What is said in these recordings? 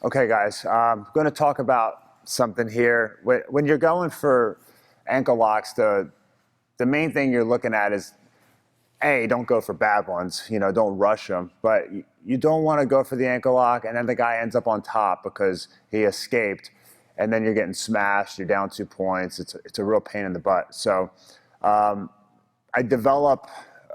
Okay, guys, I'm going to talk about something here. When you're going for ankle locks, the main thing you're looking at is, A, don't go for bad ones. Don't rush them. But you don't want to go for the ankle lock, and then the guy ends up on top because he escaped, and then you're getting smashed. You're down 2 points. It's a real pain in the butt. So I develop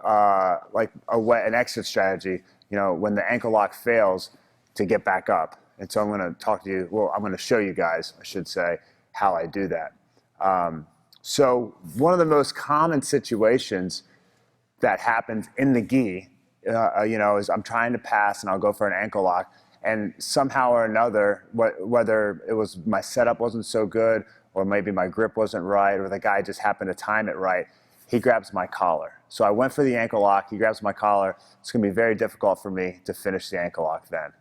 an exit strategy. When the ankle lock fails, to get back up. And so I'm going to talk to you. Well, I'm going to show you guys, I should say, how I do that. So one of the most common situations that happens in the gi, is I'm trying to pass and I'll go for an ankle lock, and somehow or another, whether it was my setup wasn't so good, or maybe my grip wasn't right, or the guy just happened to time it right, he grabs my collar. So I went for the ankle lock, he grabs my collar. It's going to be very difficult for me to finish the ankle lock then.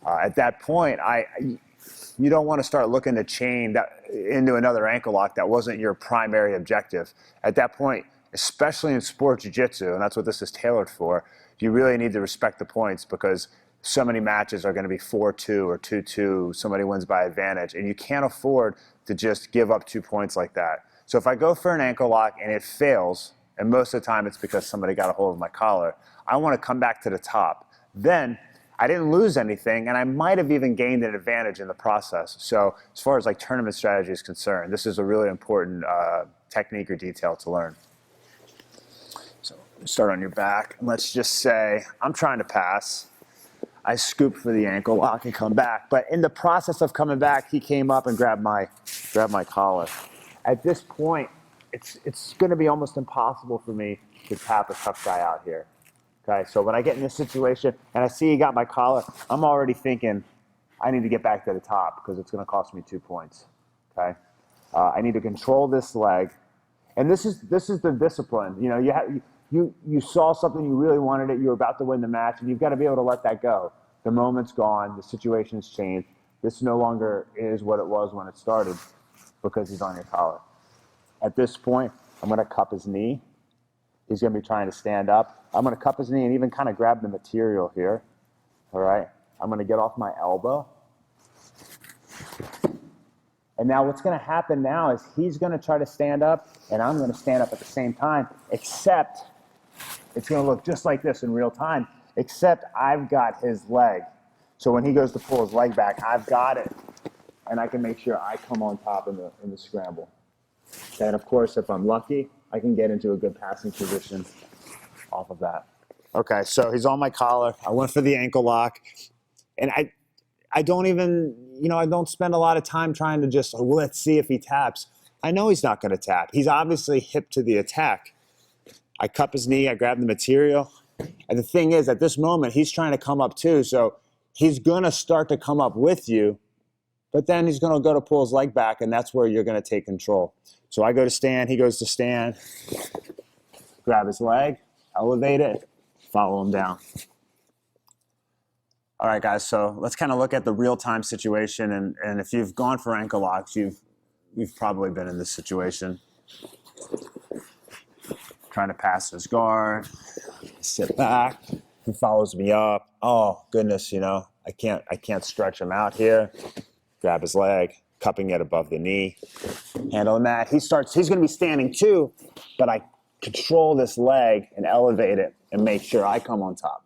At that point, you don't want to start looking to chain that into another ankle lock that wasn't your primary objective. At that point, especially in sport jiu-jitsu, and that's what this is tailored for, you really need to respect the points, because so many matches are going to be 4-2 or 2-2. Somebody wins by advantage, and you can't afford to just give up 2 points like that. So if I go for an ankle lock and it fails, and most of the time it's because somebody got a hold of my collar, I want to come back to the top. Then I didn't lose anything, and I might have even gained an advantage in the process. So as far as like tournament strategy is concerned, this is a really important technique or detail to learn. So start on your back, and let's just say I'm trying to pass. I scoop for the ankle lock and come back. But in the process of coming back, he came up and grabbed my collar. At this point, it's going to be almost impossible for me to tap a tough guy out here. Okay, so when I get in this situation and I see he got my collar, I'm already thinking I need to get back to the top because it's going to cost me 2 points. Okay, I need to control this leg, and this is the discipline. You saw something, you really wanted it, you were about to win the match, and you've got to be able to let that go. The moment's gone, the situation's changed. This no longer is what it was when it started because he's on your collar. At this point, I'm going to cup his knee. He's going to be trying to stand up. I'm going to cup his knee and even kind of grab the material here. All right? I'm going to get off my elbow. And now what's going to happen now is he's going to try to stand up, and I'm going to stand up at the same time, except it's going to look just like this in real time, except I've got his leg. So when he goes to pull his leg back, I've got it, and I can make sure I come on top in the scramble. And of course, if I'm lucky, I can get into a good passing position off of that. Okay, so he's on my collar. I went for the ankle lock, and I don't even, I don't spend a lot of time trying to just, let's see if he taps. I know he's not going to tap. He's obviously hip to the attack. I cup his knee, I grab the material. And the thing is, at this moment, he's trying to come up too. So he's going to start to come up with you, but then he's going to go to pull his leg back, and that's where you're going to take control. So I go to stand, he goes to stand, grab his leg, elevate it, follow him down. All right, guys, so let's kind of look at the real-time situation, and if you've gone for ankle locks, you've probably been in this situation. Trying to pass his guard, sit back, he follows me up. Oh, goodness, I can't stretch him out here. Grab his leg, cupping it above the knee, handling that. He's going to be standing too, but I control this leg and elevate it and make sure I come on top.